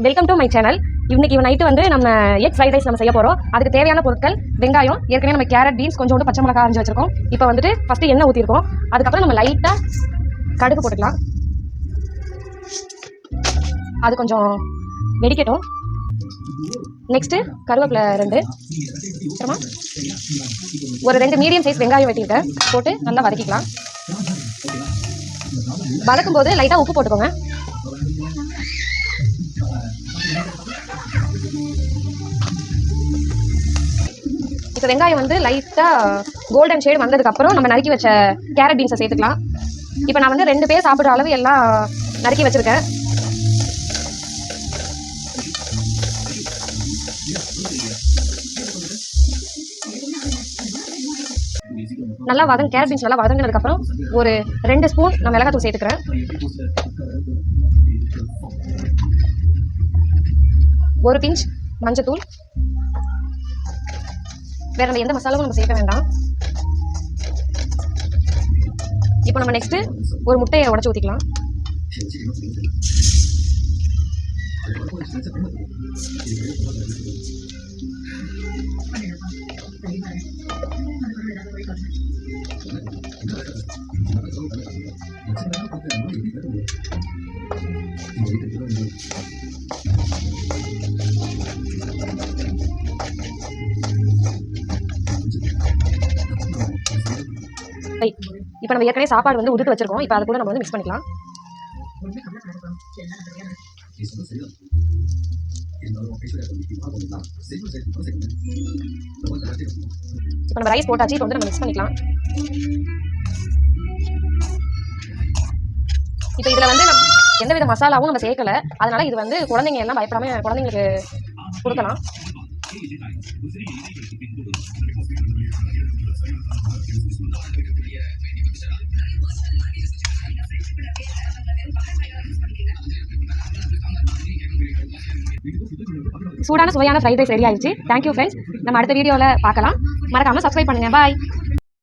Welcome to my channel. இன்னைக்கு night வந்து நம்ம எக் ஃப்ரைட் ரைஸ் நம்ம செய்ய போகிறோம். அதுக்கு தேவையான பொருட்கள் வெங்காயம், ஏற்கனவே நம்ம கேரட், பீன்ஸ், கொஞ்சோண்டு பச்சை மிளகாய் அரைஞ்சி வச்சிருக்கோம். இப்போ வந்துட்டு ஃபஸ்ட்டு எண்ணெய் ஊற்றிருக்கோம். அதுக்கப்புறம் நம்ம லைட்டாக கடுகு போட்டுக்கலாம். அது கொஞ்சம் வெடிக்கட்டும். நெக்ஸ்ட்டு கருவேப்பிலை 2, அப்புறமா ஒரு 2 மீடியம் சைஸ் வெங்காயம் வெட்டியிருக்கேன், போட்டு நல்லா வதக்கிக்கலாம். வதக்கும் போது லைட்டாக உப்பு போட்டுக்கோங்க. இப்போ வெங்காயம் வந்து லைட்டாக கோல்டன் ஷேட் வந்ததுக்கப்புறம் நம்ம நறுக்கி வச்ச கேரட் பீன்ஸை சேர்த்துக்கலாம். இப்போ நான் வந்து 2 பேர் சாப்பிட்ற அளவு எல்லாம் நறுக்கி வச்சுருக்கேன். நல்லா கேரட் பீன்ஸ் நல்லா வதங்கினதுக்கப்புறம் ஒரு 2 ஸ்பூன் நான் மிளகாத்தூள் சேர்த்துக்கிறேன். ஒரு பிஞ்ச் மஞ்சத்தூள். வேற நம்ம எந்த மசாலாவும் நம்ம சேர்க்க வேண்டாம். இப்போ நம்ம நெக்ஸ்ட் ஒரு முட்டையை உடைச்சு ஊற்றிக்கலாம். இப்போ நம்ம ஏற்கனவே சாப்பாடு வந்து உதுத்து வச்சிருக்கோம். இப்போ அதை கூட நம்ம வந்து மிக்ஸ் பண்ணிக்கலாம். இப்போ நம்ம ரைஸ் போட்டாச்சு. இப்போ வந்து நம்ம மிக்ஸ் பண்ணிக்கலாம். இப்போ இதில் வந்து நம்ம எந்தவித மசாலாவும் நம்ம சேர்க்கலை. அதனால இது வந்து குழந்தைங்க எல்லாம் பயப்படாம குழந்தைங்களுக்கு கொடுக்கலாம். சூடான சுவையான ஃப்ரைட் ரைஸ் ரெடி ஆயிடுச்சு. Thank you friends. நம்ம அடுத்த வீடியோவில் பார்க்கலாம். மறக்காமல் சப்ஸ்கிரைப் பண்ணுங்கள். பாய்.